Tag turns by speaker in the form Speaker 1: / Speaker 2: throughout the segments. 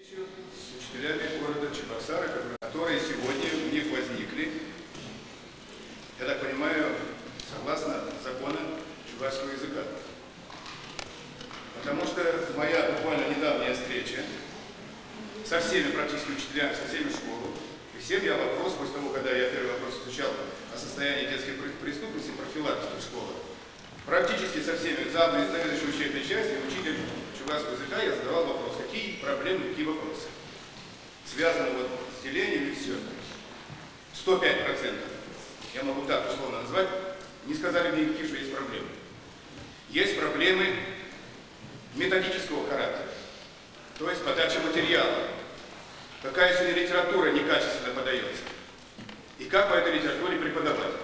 Speaker 1: С учителями города Чебоксары, которые сегодня у них возникли, я так понимаю, согласно законам чувашского языка. Потому что моя буквально недавняя встреча со всеми практически учителями, со всеми школами, и всем я вопрос, после того, когда я первый вопрос изучал о состоянии детской преступности, профилактики в школах, практически со всеми заведующим учебной части, учитель чувашского языка, я задавал вопрос, какие проблемы, какие вопросы. Связано вот с делением и все. 105%, я могу так условно назвать, не сказали мне никакие, что есть проблемы. Есть проблемы методического характера, то есть подача материала. Какая сегодня литература некачественно подается. И как по этой литературе преподавать.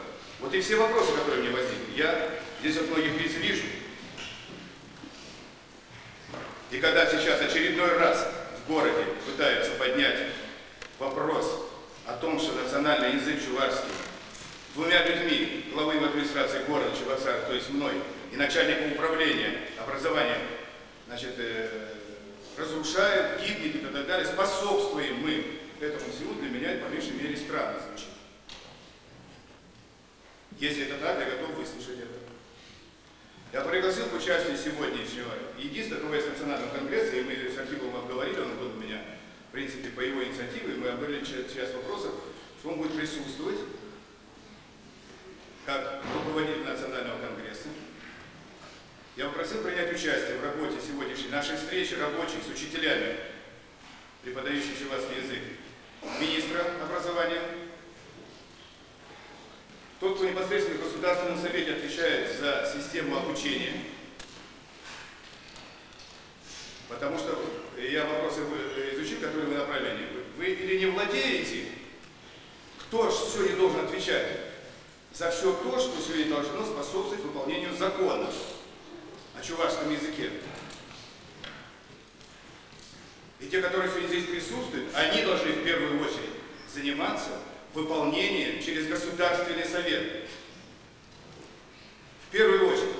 Speaker 1: Вот и все вопросы, которые мне возникли. Я здесь от многих лиц вижу. И когда сейчас очередной раз в городе пытаются поднять вопрос о том, что национальный язык чувашский двумя людьми, главой администрации города Чебоксары, то есть мной, и начальником управления образованием, значит, разрушает, гибнет и так далее, способствуем мы этому всему, для меня это, по меньшей мере, странно звучит. Если это так, я готов выслушать это. Я пригласил к участию сегодняшнего единственного КВС национального конгресса, и мы с Архиповым обговорили, он был у меня, в принципе, по его инициативе, мы обговорили часть вопросов, что он будет присутствовать как руководитель национального конгресса. Я попросил принять участие в работе сегодняшней нашей встречи рабочих с учителями, преподающих чувашский язык, министра образования, тот, кто непосредственно в Государственном совете отвечает за систему обучения. Потому что я вопросы изучил, которые вы направили. Вы или не владеете, кто же сегодня должен отвечать за все то, что сегодня должно способствовать выполнению закона о чувашском языке. И те, которые сегодня здесь присутствуют, они должны в первую очередь заниматься выполнением через Государственный совет. В первую очередь.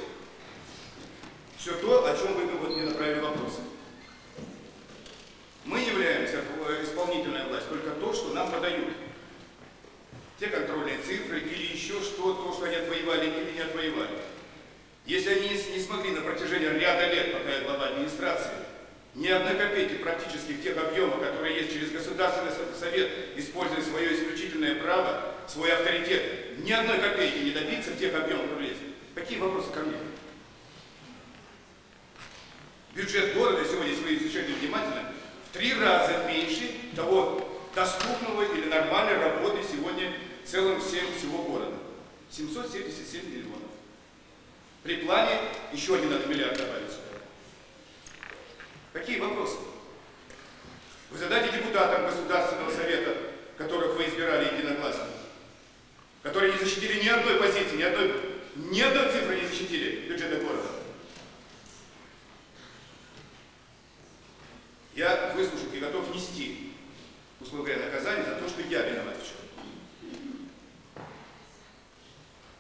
Speaker 1: Все то, о чем вы вот мне направили вопросы. Мы являемся исполнительная власть только то, что нам подают. Те контрольные цифры или еще что, то, что они отвоевали или не отвоевали. Если они не смогли на протяжении ряда лет, пока я глава администрации, ни одной копейки практически в тех объемах, которые есть через Государственный совет, используя свое исключительное право, свой авторитет, ни одной копейки не добиться в тех объемах, которые есть. Какие вопросы ко мне? Бюджет города сегодня, если вы изучаете внимательно, в 3 раза меньше того доступного или нормальной работы сегодня в целом всего города. 777 миллионов. При плане еще 1 миллиард добавить сюда. Какие вопросы? Вы задайте депутатам Государственного совета, которых вы избирали единогласно, которые не защитили ни одной позиции, ни одной цифры не защитили бюджета города. Я выслушал и готов нести, условно говоря, наказание за то, что я виноват в чем.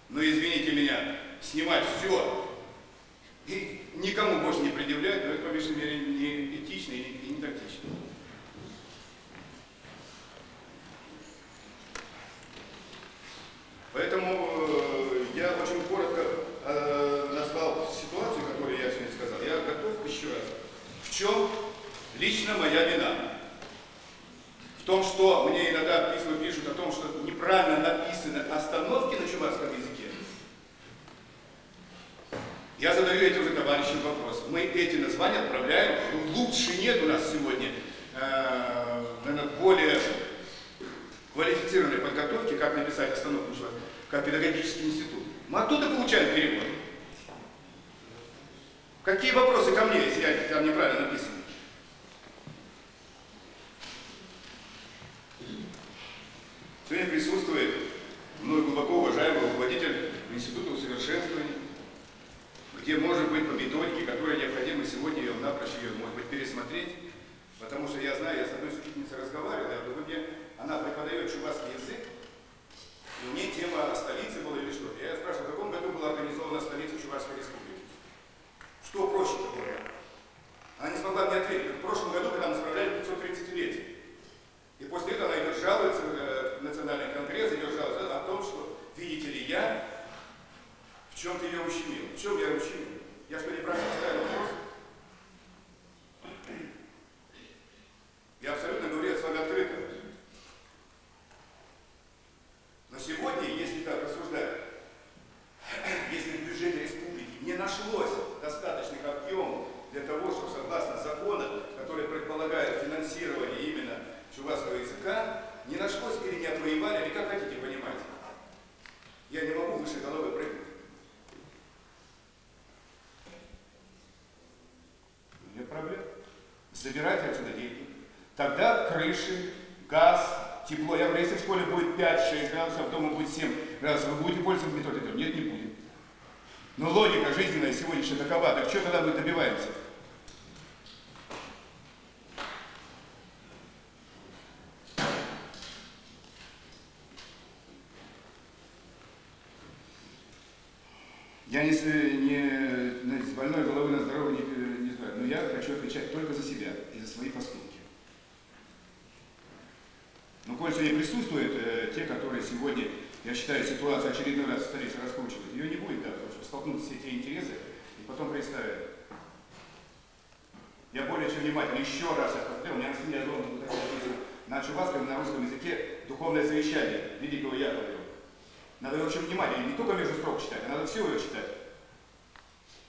Speaker 1: Но извините меня, снимать все и никому больше не предъявлять, но это, по меньшей мере, не этично и не тактично. Поэтому я очень коротко назвал ситуацию, которую я сегодня сказал. Я готов еще раз. В чем лично моя вина? В том, что мне иногда письма пишут о том, что неправильно написаны остановки на чувашском языке. Я задаю этим же товарищам вопрос. Мы эти названия отправляем, лучше нет у нас сегодня, наверное, более квалифицированной подготовки, как написать остановку, как педагогический институт. Мы оттуда получаем перевод. Какие вопросы ко мне, если там неправильно написано? Сегодня присутствует мной глубоко уважаемый руководитель Института усовершенствования, где, может быть, по методике, которая необходима сегодня, ее напрочь ее, может быть, пересмотреть, потому что я знаю, я с одной учительницей разговаривал, она преподает чувашский язык, и у нее тема о столице была или что. Я спрашиваю, в каком году была организована столица Чувашской республики? Что проще было? Она не смогла мне ответить. В прошлом году, когда мы справляли 530 чем ты ее ущемил? В чем я ее ущемил? Я что, неправильно поставил вопрос? Я абсолютно говорю с вами открыто. Но сегодня, если так рассуждать, если в бюджете республики не нашлось достаточных объемов для того, чтобы, согласно закону, который предполагает финансирование именно чувашского языка, не нашлось или не отвоевали, или как хотите понимать. Я не могу выше головы прыгнуть. Нет проблем. Забирайте отсюда деньги. Тогда крыши, газ, тепло. Я говорю, если в школе будет 5-6 градусов, дома будет 7 градусов, вы будете пользоваться методикой? Нет, не будет. Но логика жизненная сегодняшняя такова. Так что тогда мы добиваемся? Я не с больной головы на здоровье не знаю, но я хочу отвечать только за себя и за свои поступки. Но коль сегодня присутствуют те, которые сегодня, я считаю, ситуацию очередной раз в столице раскручивают, ее не будет, да, потому что столкнутся все те интересы и потом представят. Я более чем внимательно еще раз повторяю, у меня на стене на чувашском и на русском языке духовное завещание великого Яковлева. Надо его очень внимательно, не только между строк читать, а надо все его читать.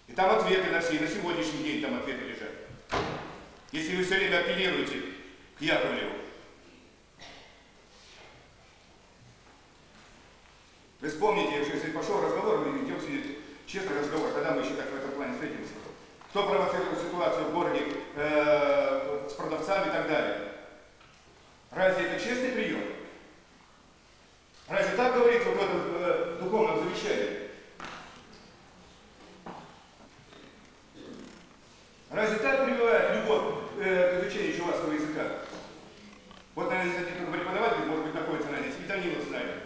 Speaker 1: И там ответы на все, и на сегодняшний день там ответы лежат. Если вы все время апеллируете к Яковлеву. Вы вспомните, если пошел разговор, мы идем сегодня честный разговор, когда мы еще так в этом плане встретимся. Кто провоцировал ситуацию в городе с продавцами и так далее? Разве это честный прием? Разве так говорится вот в этом духовном завещании? Разве так прививает любовь к изучению чувашского языка? Вот, наверное, здесь один преподаватель, может быть, находится на здесь, и Данилов знает.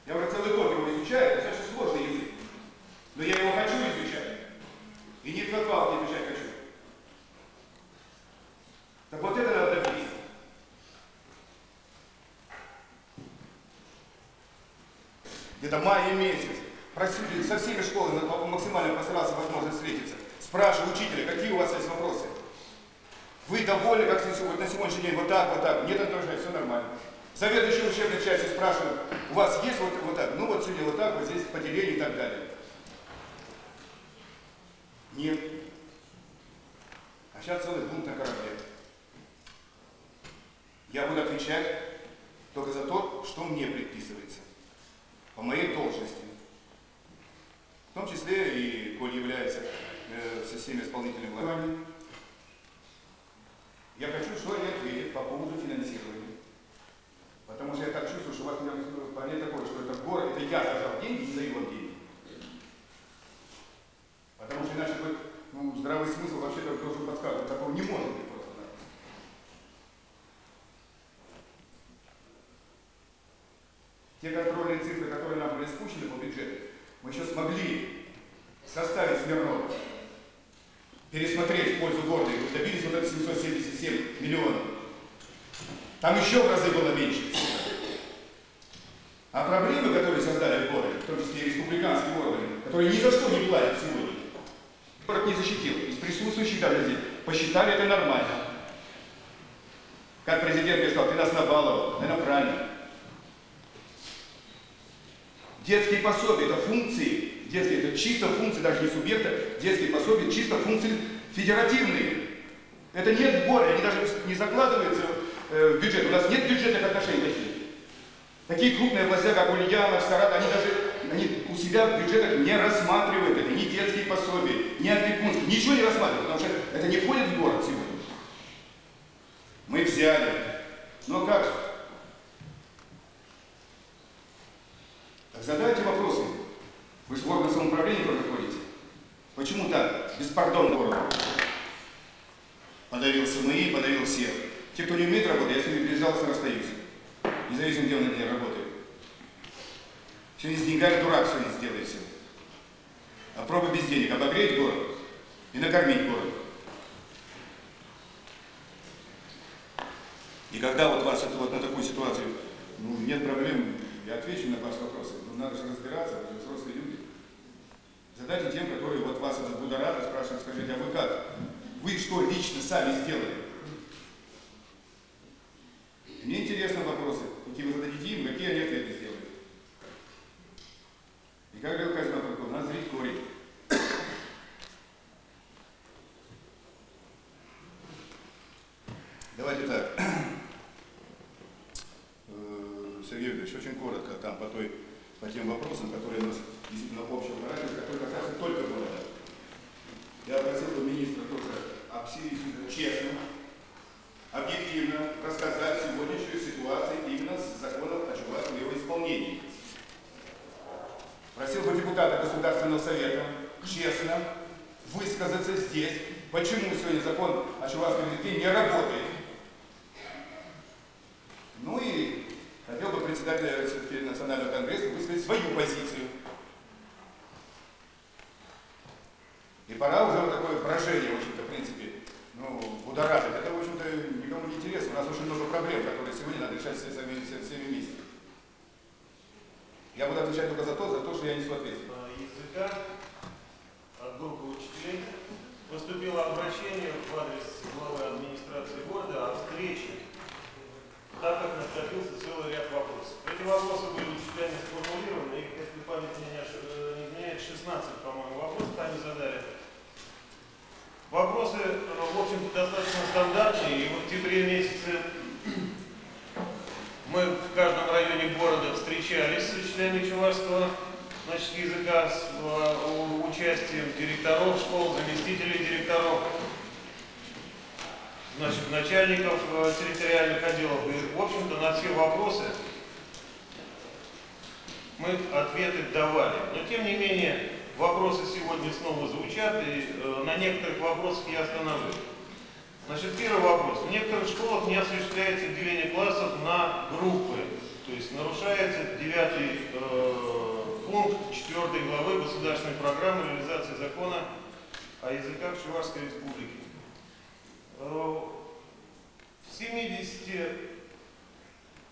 Speaker 1: Я уже целый год его изучаю, это достаточно сложный язык. Но я его хочу изучать. И не в не изучать хочу. Так вот это надо добиться. Где-то май месяц. Со всеми школами максимально постарался возможность встретиться. Спрашиваю учителя, какие у вас есть вопросы. Вы довольны, как на сегодняшний день, вот так, вот так. Нет, Антон, все нормально. Заведующий учебной части спрашивает, у вас есть вот так? Ну вот сегодня вот так, вот здесь поделение и так далее. Нет. А сейчас целый бунт на корабле. Я буду отвечать только за то, что мне предписывается. По моей должности. В том числе и коль является со всеми исполнительными властями. Я хочу, что они ответят по поводу финансирования. Потому что я так чувствую, что у вас вполне такое, что это город, это я зажал деньги и даю вам деньги. Потому что иначе здравый смысл вообще-то должен подсказывать. Такого не может быть просто. Те контрольные цифры, которые нам были спущены по бюджету, мы еще смогли составить Смирнова, пересмотреть в пользу города, и добились вот это 777 миллионов. Там еще в разы было меньше. А проблемы, которые создали в городе, в том числе и республиканские органы, которые ни за что не платят сегодня, город не защитил. Из присутствующих даже здесь посчитали это нормально. Как президент мне сказал, ты нас набаловал, это правильно. Детские пособия – это функции, детские, это чисто функции, даже не субъекта, детские пособия – чисто функции федеративные. Это нет в городе, они даже не закладываются в бюджет. У нас нет бюджетных отношений таких. Такие крупные власти, как Ульянов, Саратов, они у себя в бюджетах не рассматривают это, ни детские пособия, ни опекунские, ничего не рассматривают, потому что это не входит в город сегодня. Мы взяли. Но как же? Так задайте вопросы. Вы же в органах самоуправления тоже ходите. Почему так? Беспардонно город. Подавил СМИ, подавил всех. Те, кто не умеет работать, я с ними безжалостно расстаюсь. Независимо, где он на дне работает. Сегодня с деньгами дурак сегодня сделает все. А пробуй без денег обогреть город и накормить город. И когда вот вас это вот на такую ситуацию, нет проблем, я отвечу на ваши вопросы. Но надо же разбираться, вы же взрослые люди. кстати, тем, которые вот вас этот будоражит, спрашивают, скажите, а вы как? Вы что лично сами сделали? Мне интересны вопросы, какие вы зададите им, какие они ответы сделают. И как говорил Казимов Прокофьев, надо зрить корень. Давайте так. Сергей Викторович, очень коротко там по тем вопросам, которые у нас действительно общего характера, которые касаются только города. Я просил бы министра тоже честно, объективно рассказать сегодняшнюю ситуацию именно с законом о Чувашском и его исполнении. Просил бы депутата Государственного совета честно высказаться здесь, почему сегодня закон о чувашском языке не работает. Ну и хотел бы председателя Национального конгресса высказать свою позицию. И пора уже вот такое брожение, в общем-то, в принципе, будоражить. Это, в общем-то, никому не интересно. У нас очень много проблем, которые сегодня надо решать всеми вместе. Я буду отвечать только за то, что я несу ответственность.
Speaker 2: Языка от группы учителей поступило обращение в адрес главы администрации города о встрече, так как накопился целый ряд вопросов. Эти вопросы были учителями сформулированы, и, если память меня не изменяет, 16, по-моему, вопросов они задали. Вопросы, в общем-то, достаточно стандартные, и в октябре месяце мы в каждом районе города встречались с учителями чувашского языка, с участием директоров школ, заместителей директоров, начальников территориальных отделов. И, в общем-то, на все вопросы мы ответы давали. Но, тем не менее, вопросы сегодня снова звучат, и на некоторых вопросах я остановлюсь. Первый вопрос. В некоторых школах не осуществляется деление классов на группы, то есть нарушается 9 пункт 4 главы Государственной программы реализации закона о языках Чувашской Республики. В 70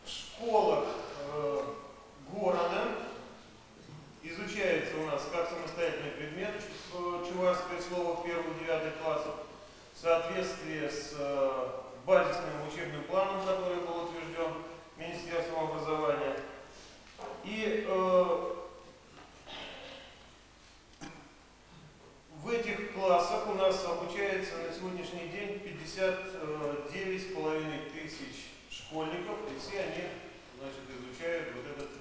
Speaker 2: школах города изучается у нас как самостоятельный предмет чувашское слово в 1-9 классах в соответствии с базисным учебным планом, который был утвержден Министерством образования. И в этих классах у нас обучается на сегодняшний день 59,5 тысяч школьников, и все они изучают вот этот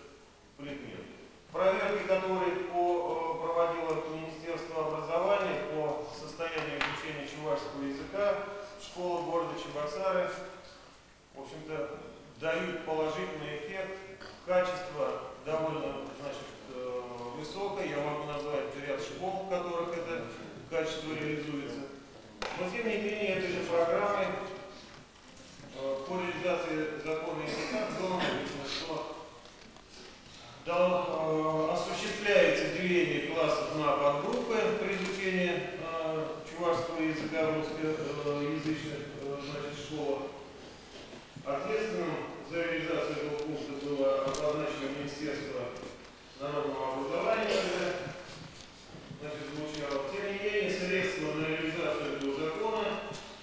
Speaker 2: предмет. Проверки, которые проводило Министерство образования по состоянию изучения чувашского языка, школы города Чебоксары, в общем-то, дают положительный эффект, качество довольно высокое, я могу назвать ряд школ, в которых это качество реализуется. Но, тем не менее, этой же программой по реализации закона языка было написано, что осуществляется деление классов на подгруппы при изучении чувашского языка в русскоязычных школах. Ответственным за реализацию этого пункта было обозначено Министерство народного образования, звучало. Тем не менее, средства на реализацию этого закона,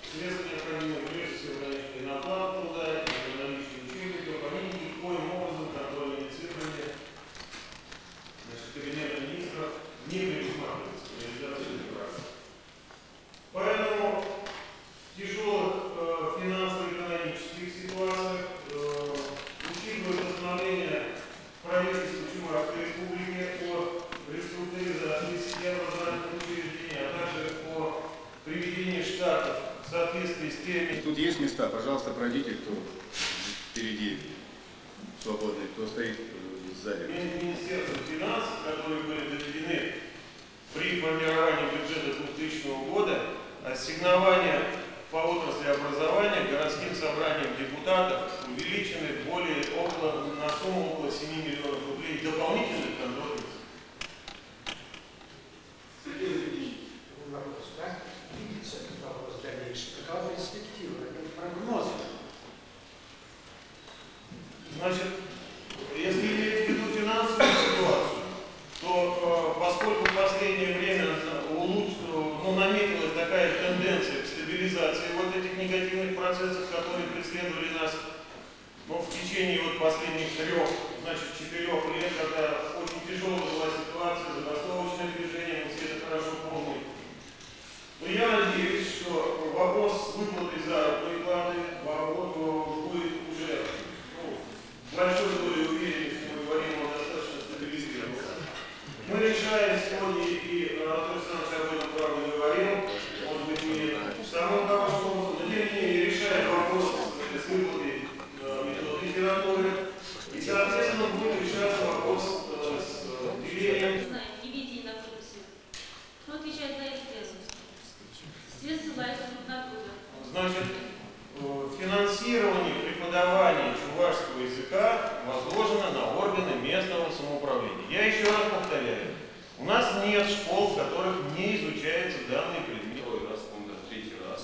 Speaker 2: средства необходимые прежде всего, конечно, и на план труда, и на наличие учебников, они никоим образом контрольными цифрами кабинета министров не предусматривается реализация этой практики. Поэтому в тяжелых финансово-экономических ситуациях, учитывая постановление правительства Чувашской Республики о реструктуризации системы образовательных учреждений, а также о приведении штатов в соответствии с теми...
Speaker 1: Тут есть места, пожалуйста, пройдите, кто впереди свободный, кто стоит сзади.
Speaker 2: Министерство финансов, которые были доведены при формировании бюджета 2000 года, ассигнования по отрасли образования городским собранием депутатов увеличены на сумму около 7 миллионов рублей дополнительных контрольных.
Speaker 3: Сергей Ильич, вопрос, да? Видится этот вопрос дальнейший? Какова перспектива, какие прогнозы?
Speaker 2: Если иметь в виду финансовую негативных процессов, которые преследовали нас, в течение последних 4 лет, когда очень тяжелая была ситуация, забастовочное движение, мы все это хорошо помним. Но я надеюсь, что вопрос с выплатой заработной платы будет уже большой долей уверенности, мы говорим, он достаточно стабилизирован. Мы решаем сегодня, и Анатолий Александрович об этом правда говорил, может быть, не самым хорошим образом, но тем не менее решаем вопрос с выплатой литературы, и, соответственно, будет решаться вопрос с делением.
Speaker 4: Не видите на курсе. Кто отвечает за это дело? Все ссылаются друг на друга.
Speaker 2: Значит, финансирование преподавания чувашского языка возложено на органы местного самоуправления. Я еще раз повторяю, у нас нет школ, в которых не изучается данный предмет.
Speaker 5: Второй раз, по-моему, даже 3-й раз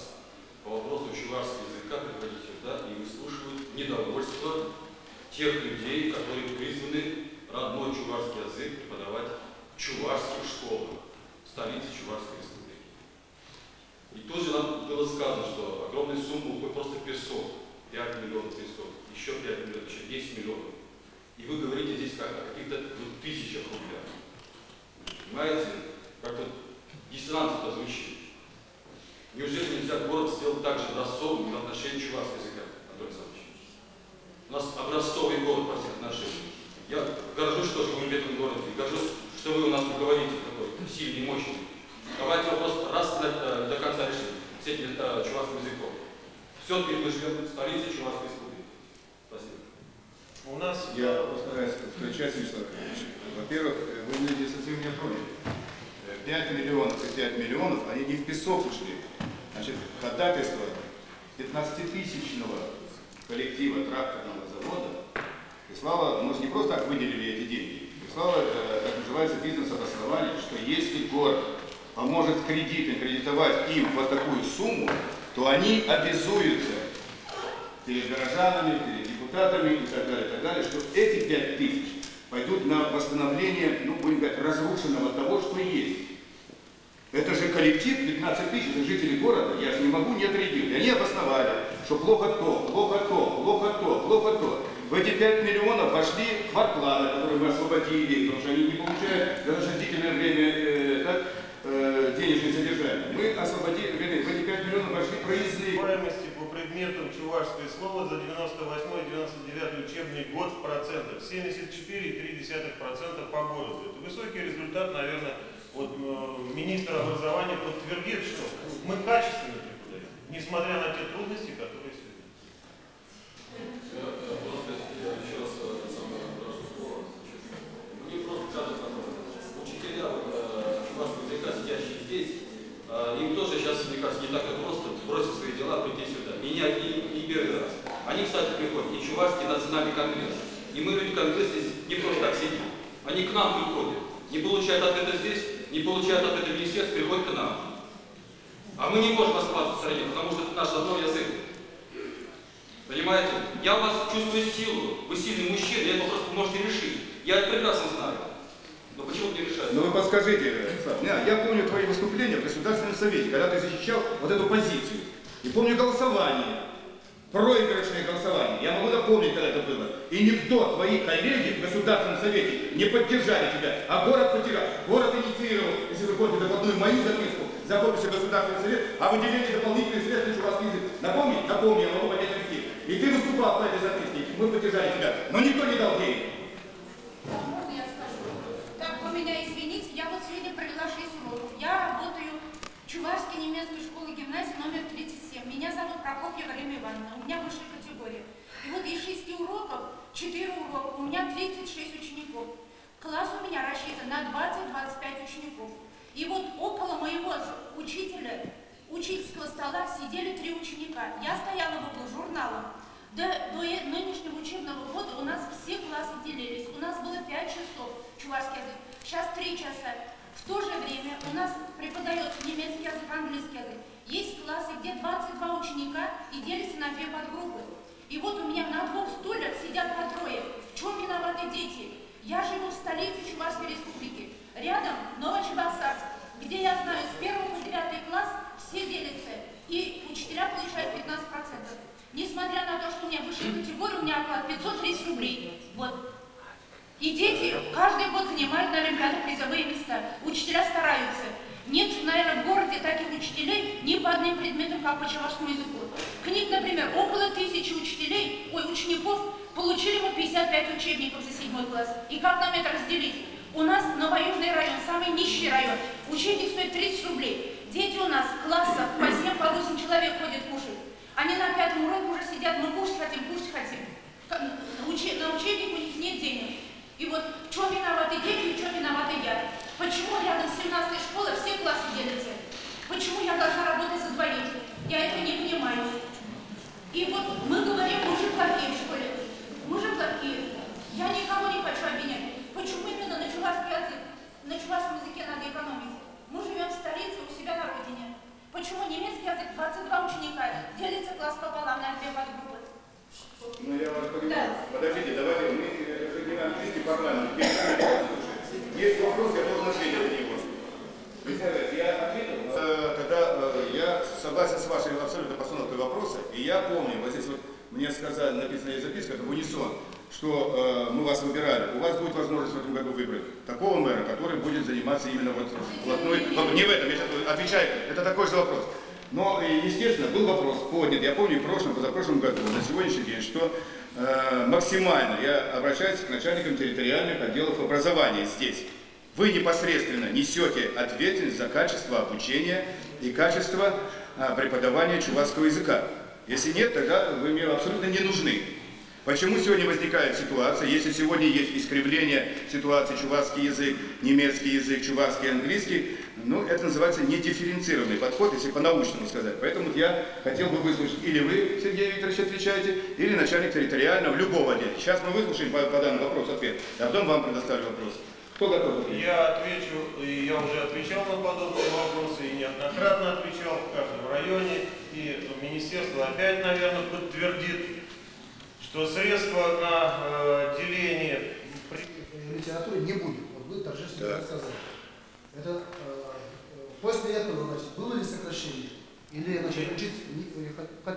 Speaker 5: по вопросу чувашского языка приходить сюда и выслушивают недовольство тех людей, которые призваны родной чувашский язык преподавать в чувашских школах, в столице Чувашской республики. И тут же нам было сказано, что огромная сумма уходит просто персов, 5 миллионов персов, еще 5 миллионов, еще 10 миллионов. И вы говорите здесь как о каких-то тысячах рублей. Понимаете, как-то диссонанс это звучит. Неужели нельзя город сделать так же образцовым в отношении чувашского языка, Анатолий Александрович? У нас образцовый город во всех отношениях. Я горжусь, что живу в этом городе, и горжусь, что вы у нас руководитель такой сильный и мощный. Давайте вопрос раз до конца решим с этим чувашским языком. Все-таки мы живем в столице Чувашской республики. Спасибо.
Speaker 2: У нас...
Speaker 1: Я постараюсь включать, Вячеслав Ильич. Во-первых, вы не совсем не поняли. 5 миллионов и 5 миллионов, они не в песок ушли. Значит, ходатайство 15-тысячного коллектива тракторного завода прислало, мы же не просто так выделили эти деньги, прислало, как называется, бизнес-обоснование, что если город поможет кредитовать им вот такую сумму, то они обязуются перед горожанами, перед депутатами и так далее, что эти 5 тысяч пойдут на восстановление, будем говорить, разрушенного того, что есть. Это же коллектив, 15 тысяч, это жители города, я же не могу не отреагировать. И они обосновали, что плохо то, плохо то, плохо то, плохо то. В эти 5 миллионов вошли квартплаты, которые мы освободили, потому что они не получают даже длительное время денежное содержание. Мы освободили, в эти 5 миллионов вошли проездные.
Speaker 2: По предметам чувашское слово за 98-99 учебный год в процентах 74,3% по городу. Это высокий результат, наверное, министр образования подтвердит, что мы качественно преподаем, несмотря на те трудности, которые сегодня.
Speaker 5: Еще раз слово. Мне просто кажется, учителя чувашского языка, сидящие здесь, им тоже сейчас, мне кажется, не так просто бросить свои дела, прийти сюда. Меня не первый раз. Они, кстати, приходят, и чувашский национальный конгресс. И мы, люди конгресс, здесь не просто так сидим. Они к нам приходят. Не получают ответа здесь, не получают ответа в министерстве, приходят к нам. А мы не можем оставаться в стране, потому что это наш родной язык. Понимаете? Я у вас чувствую силу. Вы сильный мужчина, и это вопрос вы можете решить. Я это прекрасно знаю. Но почему не решаете?
Speaker 1: Ну вы подскажите, я помню твои выступления в Государственном Совете, когда ты защищал вот эту позицию. И помню голосование, проигрышное голосование. Я могу напомнить, когда это было. И никто, твои коллеги в Государственном Совете не поддержали тебя, а город поддержал. Город инициировал, если вы помните доходную мою записку, за подписью Государственный Совет, о выделении дополнительных средств на чувашский язык. Напомни? Напомни, я могу поднять руки. И ты выступал по этой записке, мы поддержали тебя. Но никто не дал денег.
Speaker 6: Можно я скажу? Так, вы меня извините, я сегодня провела 6 уроков. Я работаю в Чувашской немецкой школе гимназии номер 37. Меня зовут Прокопьева Римма Ивановна, у меня высшая категория. И из 6 уроков, 4 урока, у меня 36 учеников. Класс у меня рассчитан на 20-25 учеников. И около моего учителя, учительского стола сидели 3 ученика. Я стояла в углу журнала. До нынешнего учебного года у нас все классы делились. У нас было 5 часов чувашский язык. Сейчас 3 часа. В то же время у нас преподается немецкий язык, английский язык. Есть классы, где 22 ученика и делятся на 2 подгруппы. И у меня на 2 стульях сидят по 3. В чем виноваты дети? Я живу в столице Чувашской республики. Рядом Новочебоксарск, где я знаю, с 1 по 9 класс все делятся. И учителя получают 15 Несмотря на то, что у меня высшая категория, у меня оклад 530 рублей. Вот. И дети каждый год занимают на Олимпиаду призовые места. Учителя стараются. Нет, наверное, в городе таких учителей ни по одним предметам, как по чувашскому языку. Книг, например, около 1000 учеников получили мы 55 учебников за 7 класс. И как нам это разделить? У нас Новоюжный район, самый нищий район. Учебник стоит 30 рублей. Дети у нас в классах по 7, по 8 человек ходят кушать. Они на 5-м уроке уже сидят, мы кушать хотим, кушать хотим. На учебник у них нет денег. И вот в чем виноваты дети, в чем виноваты я? Почему рядом с 17-й школой все классы делятся? Почему я должна работать за двоих? Я этого не понимаю. И вот мы говорим, мы же плохие в школе. Мы же плохие. Я никого не хочу обвинять. Почему именно на чувашский язык, на чувашском языке надо экономить? Мы живем в столице, у себя на родине. Почему немецкий язык 22 ученика, делится класс пополам на 2 подгруппы?
Speaker 1: Ну я вас понимаю.
Speaker 6: Да.
Speaker 1: Подождите, давайте, мы же не на английский парламент. Есть вопрос, я должен ответить на него. Я ответил, тогда я согласен с вашей абсолютно постановкой вопроса, и я помню, вот здесь вот мне сказали, написанная записка, это в унисон, что мы вас выбирали, у вас будет возможность в этом году выбрать такого мэра, который будет заниматься именно вот вплотную, не в этом, я сейчас отвечаю, это такой же вопрос. Но, естественно, был вопрос поднят, я помню, в прошлом, позапрошлом году, на сегодняшний день, что максимально я обращаюсь к начальникам территориальных отделов образования здесь. Вы непосредственно несете ответственность за качество обучения и качество преподавания чувашского языка. Если нет, тогда вы мне абсолютно не нужны. Почему сегодня возникает ситуация, если сегодня есть искривление ситуации чувашский язык, немецкий язык, чувашский, английский, ну, это называется недифференцированный подход, если по-научному сказать. Поэтому я хотел бы выслушать, или вы, Сергей Викторович, отвечаете, или начальник территориального, любого отдела. Сейчас мы выслушаем по данному вопросу ответ, а потом вам предоставлю вопрос. Кто готов ответить?
Speaker 2: Я отвечу, и я уже отвечал на подобные вопросы, и неоднократно отвечал в каждом районе, и министерство опять, наверное, подтвердит, что средства на деление
Speaker 3: Литературы не будет. Вот вы торжественно сказали. Это после этого, значит, было ли сокращение? Или, значит, учиться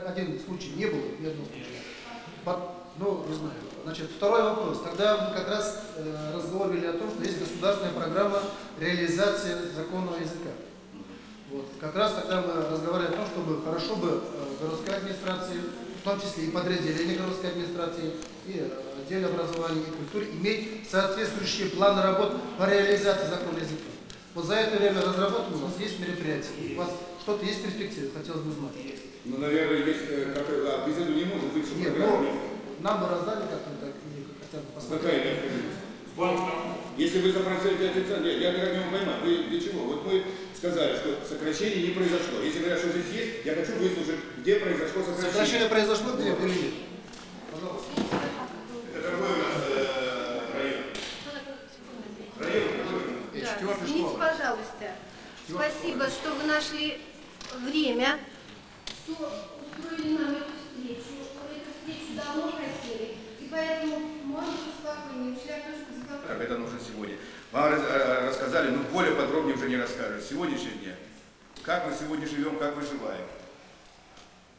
Speaker 3: один случай не было, ни одного случая. Ну, не знаю. Значит, второй вопрос. Тогда мы как раз разговаривали о том, что есть государственная программа реализации законного языка. Вот. Как раз тогда мы разговаривали о том, чтобы хорошо бы городской администрации, в том числе и подразделения городской администрации, и отделе образования и культуры, иметь соответствующие планы работ по реализации закона языка. Вот за это время разработано у нас есть мероприятие. У вас что-то есть в перспективе, хотелось бы знать.
Speaker 1: Ну, наверное, есть, без этого не может быть.
Speaker 3: Нет, но нам бы раздали как-то так, или хотя бы посмотреть.
Speaker 1: Если вы запрашиваете официально, я никак не могу поймать, вы для чего? Вот мы сказали, что сокращение не произошло. Если говорят, что здесь есть, я хочу выслушать, где произошло сокращение.
Speaker 3: Сокращение произошло где или нет? Пожалуйста.
Speaker 1: Это какой у нас район? Район какой?
Speaker 7: Да, извините, пожалуйста. Спасибо, что вы нашли время, что устроили нам эту встречу. Эту встречу давно хотели. И поэтому можно спокойнее, ушли окошко спокойно.
Speaker 1: Как это нужно сегодня? Вам рассказали, но более подробнее уже не расскажешь. Сегодняшний день. Как мы сегодня живем, как выживаем.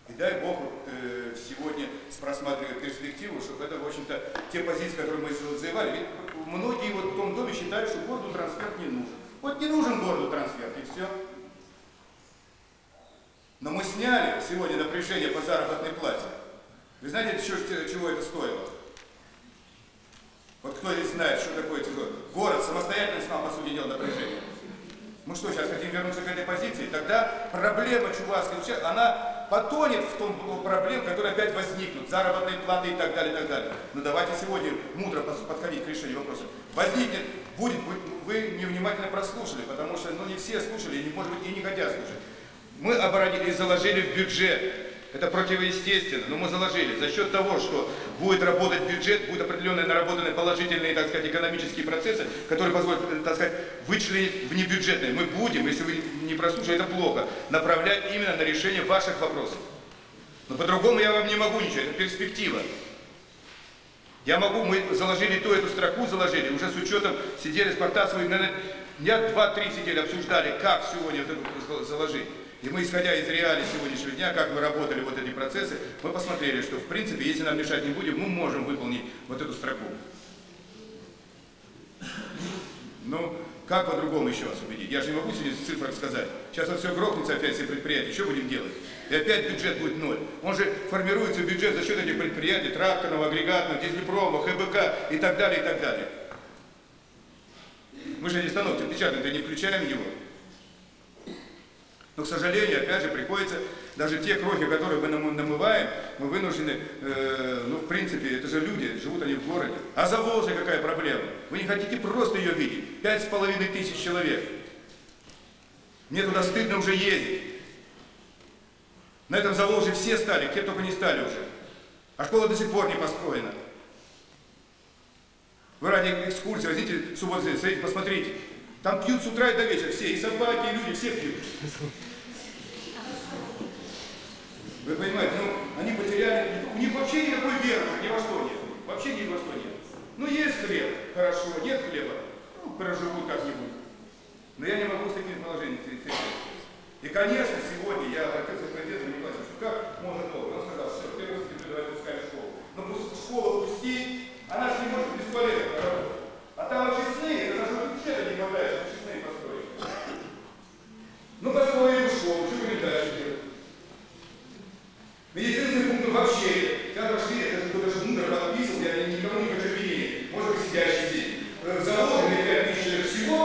Speaker 1: И дай Бог сегодня просматривая перспективу, чтобы это, в общем-то, те позиции, которые мы заявили. Ведь многие вот в том доме считают, что городу трансфер не нужен. Вот не нужен городу трансфер, и все. Но мы сняли сегодня напряжение по заработной плате. Вы знаете, чего это стоило? Вот кто здесь знает, что такое тяжело? Город самостоятельно снял, по сути дела, напряжение. Мы что, сейчас хотим вернуться к этой позиции? Тогда проблема чувашской, она потонет в том проблем, которые опять возникнут. Заработные платы и так далее, и так далее. Но давайте сегодня мудро подходить к решению вопроса. Возникнет, будет, вы невнимательно прослушали, потому что не все слушали, и, может быть, и не хотят слушать. Мы оборонили и заложили в бюджет. Это противоестественно, но мы заложили. За счет того, что будет работать бюджет, будут определенные наработанные положительные, так сказать, экономические процессы, которые позволят, так сказать, вычленить внебюджетные. Мы будем, если вы не прослушали, это плохо, направлять именно на решение ваших вопросов. Но по-другому я вам не могу ничего, это перспектива. Мы заложили эту строку заложили, уже с учетом сидели с Портасовой, наверное, дня 2-3 сидели, обсуждали, как сегодня вот это заложить. И мы, исходя из реалий сегодняшнего дня, как выработали вот эти процессы, мы посмотрели, что в принципе, если нам мешать не будем, мы можем выполнить вот эту строку. Ну, как по-другому еще вас убедить? Я же не могу сегодня в цифрах сказать. Сейчас вот все грохнется опять, все предприятия. Что будем делать? И опять бюджет будет ноль. Он же формируется бюджет за счет этих предприятий, тракторного, агрегатного, дизельпрома, ХБК и так далее, и так далее. Мы же не станок печатать, не включаем его. Но, к сожалению, опять же, приходится, даже те крохи, которые мы намываем, мы вынуждены, ну, в принципе, это же люди, живут они в городе. А за Волжье какая проблема? Вы не хотите просто ее видеть? 5500 человек. Мне туда стыдно уже ездить. На этом Заволжье все стали, те только не стали уже. А школа до сих пор не построена. Вы ради экскурсии возьмите субботу, посмотрите. Там пьют с утра и до вечера все, и собаки, и люди, все пьют. Вы понимаете, ну, они потеряли, у них вообще никакой веры, ни во что нет. Вообще ни во что нет. Ну, есть хлеб, хорошо, нет хлеба, ну, проживут как-нибудь. Но я не могу с таким положением встретиться. И, конечно, сегодня я обратился к президенту Николаю Ивановичу, как можно долго? Он сказал, все, ты давай пускай школу. Но школу пусти, она же не может бесполезно работать. А там очистные, это даже бюджета не хватает, чтобы очистные построить. Ну, построили школу, что будем дальше делать? Медицинские пункты вообще, когда шли, это кто-то же мудро подписывал, я никому не хочу видеть, может быть, сидящий здесь. Заложили 5000 человек всего,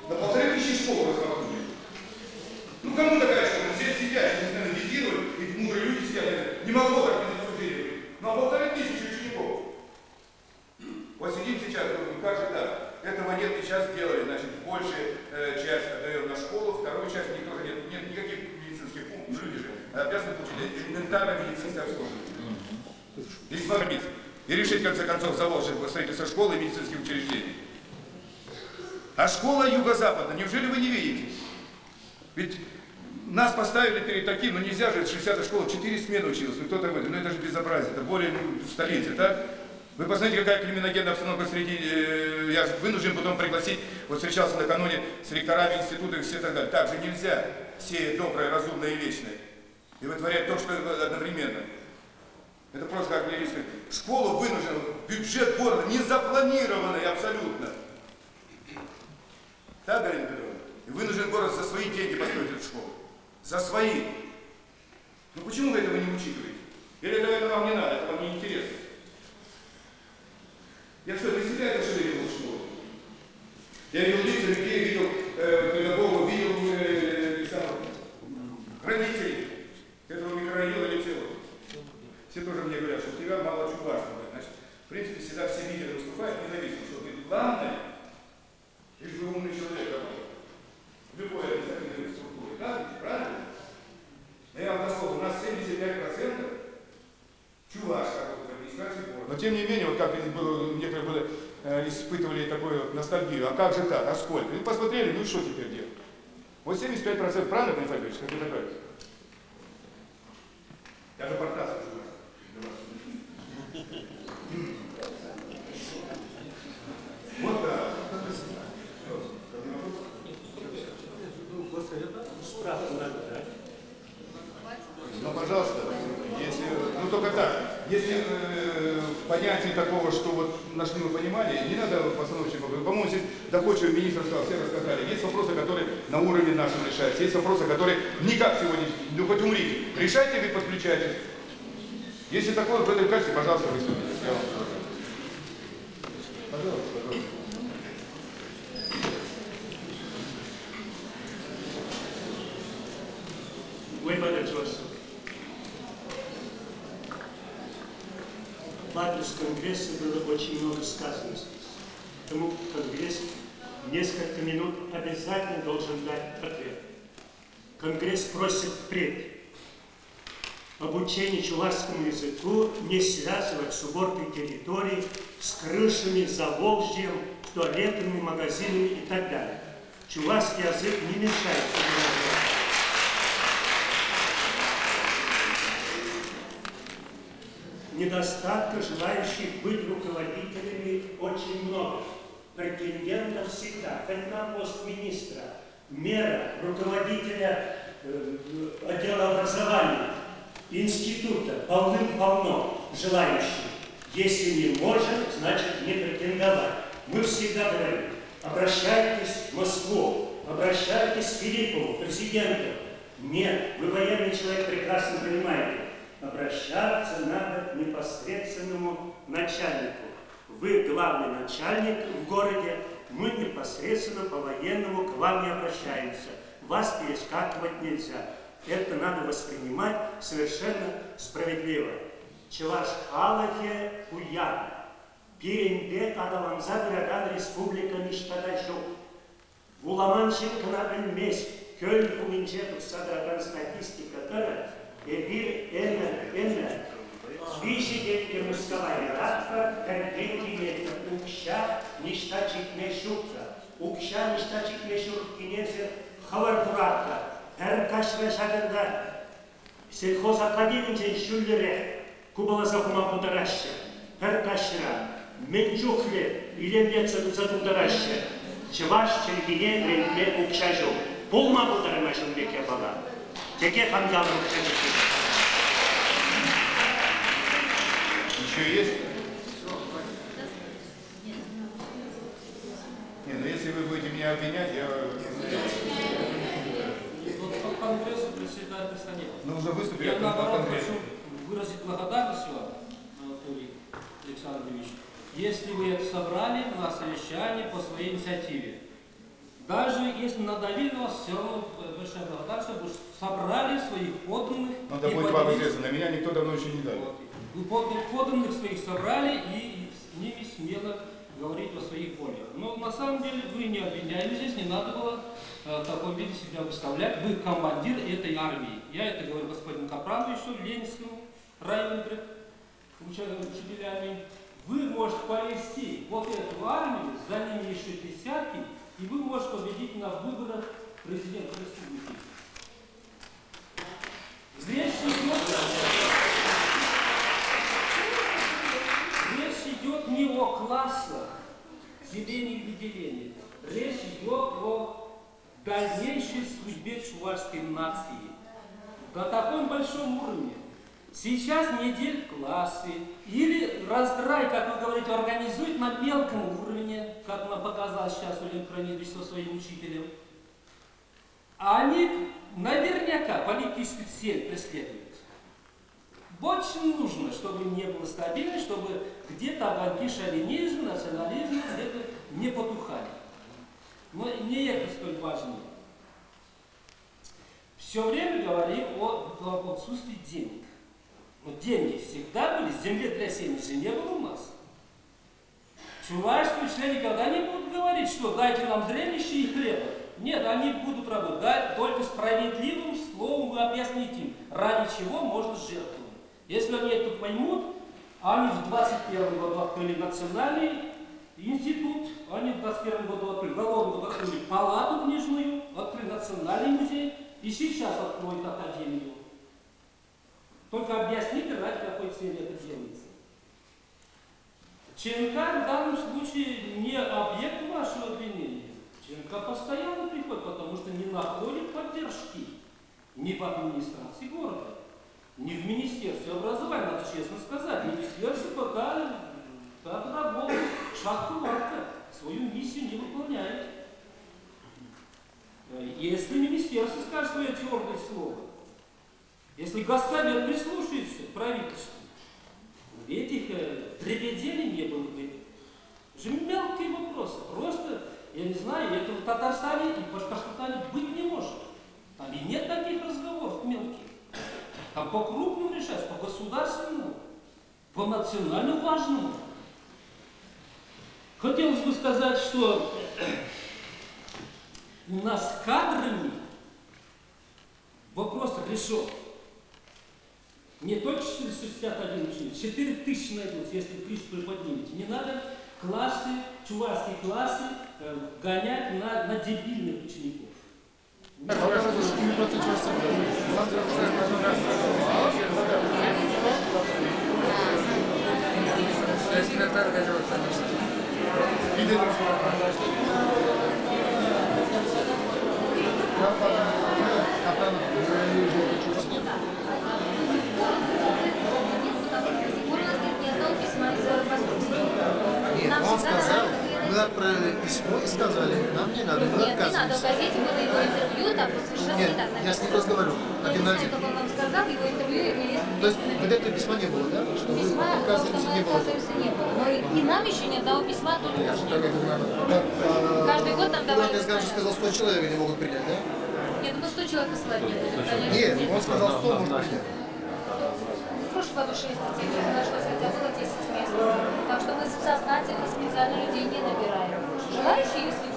Speaker 1: на 1500 школ распахнули. Ну, кому такая школа? Здесь сидящие, наверное, визировали, и мудрые люди сидят, не могло так без обсуждения. Ну, а 1500 учеников. Вот сидим сейчас, думаем, как же так? Этого нет, и сейчас сделали, значит, большая часть отдаем на школу, вторую часть у них тоже нет никаких медицинских пунктов, люди же обязаны получить элементарное медицинское обслуживание. И смотреть. И решить, в конце концов, Заволжье строительство школы и медицинских учреждений. А школа юго-западная, неужели вы не видите? Ведь нас поставили перед таким, ну нельзя же, 60-я школа, 4 смены училась, ну кто-то говорит, ну это же безобразие, это более в столице, так? Вы посмотрите, какая криминогенная обстановка среди... Я вынужден потом пригласить, вот встречался накануне с ректорами института и все так далее. Так же нельзя сеять доброе, разумное и вечное. И вытворять то, что одновременно. Это просто как мне сказать. Школу вынужден, бюджет города не запланированный абсолютно. Так, Галина Петровна? И вынужден город за свои деньги построить эту школу. За свои. Ну почему вы этого не учитываете? Или это вам не надо, это вам не интересно? Я что, для себя это что видел в школе? Я видел лица людей, видел педагогов, видел родителей этого микрорайона лицея. Все тоже мне говорят, что у тебя мало чувашского. Значит, в принципе, всегда все лидеры выступают независимо, что ты главное, лишь бы умный человек работал. В любой административной структуре. Да, правильно? Но я вам дословно, у нас 75% чувашка работает в администрации города. Но тем не менее, вот как некоторые были, испытывали такую ностальгию, а как же так, а сколько? И посмотрели, ну и что теперь делать? Вот 75%, правильно, Павел Федорович, как это кажется? Я же портас уже. Вот так. Ну, пожалуйста, если, ну только так, если в понятии такого, что вот нашли мы понимание, не надо постановочно, по-моему, здесь доходчивый министр сказал, все рассказали, есть вопросы, которые на уровне нашем решаются, есть вопросы, которые никак сегодня, ну хоть умрите, решайте вы подключайте. Если такое в этом качестве, пожалуйста, выступите. Пожалуйста, пожалуйста.
Speaker 8: В адрес Конгресса было очень много сказано здесь. Поэтому Конгресс несколько минут обязательно должен дать ответ. Конгресс просит впредь обучение чувашскому языку не связывать с уборкой территорий, с крышами, Заволжьем, туалетами, магазинами и так далее. Чувашский язык не мешает. Недостатка желающих быть руководителями очень много. Претендентов всегда. Хоть на пост министра, мера руководителя отдела образования, института полным-полно желающих. Если не можем, значит не претендовать. Мы всегда говорим, обращайтесь в Москву, обращайтесь к Филиппову, президенту. Нет, вы военный человек, прекрасно понимаете. Обращаться надо к непосредственному начальнику. Вы главный начальник в городе, мы непосредственно по-военному к вам не обращаемся. Вас перескакивать нельзя. Это надо воспринимать совершенно справедливо. Чуваш халахе уян. Пиренбе адаланза бирадан республика ништадажу. Вуламаншин канабель месть. Кöln коминчету садраган статистика тара. Эбир эна. Движи детки мусковая радка, конкретнее укша ништачик мешукта. Укша ништачик мешук кинезе хаварпуратка. Эркашра шаганда сельхоз академинчен шуллере кубала захума путараща. Эркашра менчухле илемнеца задудараща. Чеваш чергине ме укшажу. Полма путарамашын беке бала. Теке хамдалу кчажу.
Speaker 1: Еще есть? Не, ну если вы будете меня обвинять, я...
Speaker 9: По Конгрессу председательства нет.
Speaker 1: Ну, уже выступили.
Speaker 9: Я наоборот хочу выразить благодарность вам, Анатолий Александрович, если вы это собрали на совещании по своей инициативе. Даже если надавили вас, все равно большая благодарность, что вы собрали своих подданных.
Speaker 1: Ну, да будет вам известно, на меня никто давно еще не давил.
Speaker 9: Вы подданных своих собрали и с ними смело говорить о своих болях. Но на самом деле вы не обвиняли здесь, не надо было в таком виде себя выставлять. Вы командир этой армии. Я это говорю господину Капрану еще в Ленинском районе пред учителями. Вы можете повести вот эту армию, за ними еще десятки, и вы можете победить на выборах президента республики. Речь идет не о классах, делении и делении. Речь идет о дальнейшей судьбе чувашской нации. На таком большом уровне. Сейчас не делят классы. Или раздрай, как вы говорите, организуют на мелком уровне, как нам показал сейчас Ульян Кранидович со своим учителем. А они наверняка политическую цель преследуют. Очень нужно, чтобы не было стабильно, чтобы где-то огоньки шовинизма, национализма где-то не потухали. Но не это столь важно. Все время говорим о отсутствии денег. Но деньги всегда были, землетрясений же не было у нас. Чувашские члены никогда не будут говорить, что дайте нам зрелище и хлеба. Нет, они будут работать только справедливым словом, вы объясните им, ради чего можно жертвовать. Если они это поймут, они в 21 году открыли национальный институт, они в 21 году открыли, в голову году открыли палату книжную, открыли национальный музей, и сейчас откроют академию. Только объясните, ради какой цели это делается. ЧНК в данном случае не объект вашего обвинения. ЧНК постоянно приходит, потому что не находит поддержки ни в администрации города, ни в Министерстве образования, надо честно сказать. Министерство пока так работает, шаг-ватка, свою миссию не выполняет. Если Министерство скажет свое твердое слово, если Госсовет прислушается к правительству, этих дребедений не было бы. Это же мелкие вопросы. Просто, я не знаю, это в Татарстане и в Башкортостане быть не может. Там и нет таких разговоров мелких. Там по крупному решать, по государственному, по национально важному. Хотелось бы сказать, что у нас кадрами вопрос решен. Не только 461 ученик, 4000 найдутся, если крышку поднимете. Не надо классы, чувашские классы гонять на дебильных учеников.
Speaker 4: так, совершенно
Speaker 3: Нет,
Speaker 4: не так.
Speaker 3: я с ним разговаривал.
Speaker 4: Я не знаю, как он вам сказал, его интервью есть.
Speaker 3: То есть вот этого письма не было, да? Что вы
Speaker 4: Письма, то, что
Speaker 3: отказываетесь,
Speaker 4: мы
Speaker 3: не было?
Speaker 4: отказываемся, не было. Но и нам еще ни одного письма тоже не было. Каждый год нам давали.
Speaker 3: Я сказал, 100 человек не могут принять, да?
Speaker 4: Я думаю, 100 человек посылать не будет.
Speaker 3: Нет, он сказал, 100 может принять.
Speaker 4: В прошлом году 6 детей нашлось, хотя было 10 мест. Так что мы сознательно специально людей не набираем. Желающие, если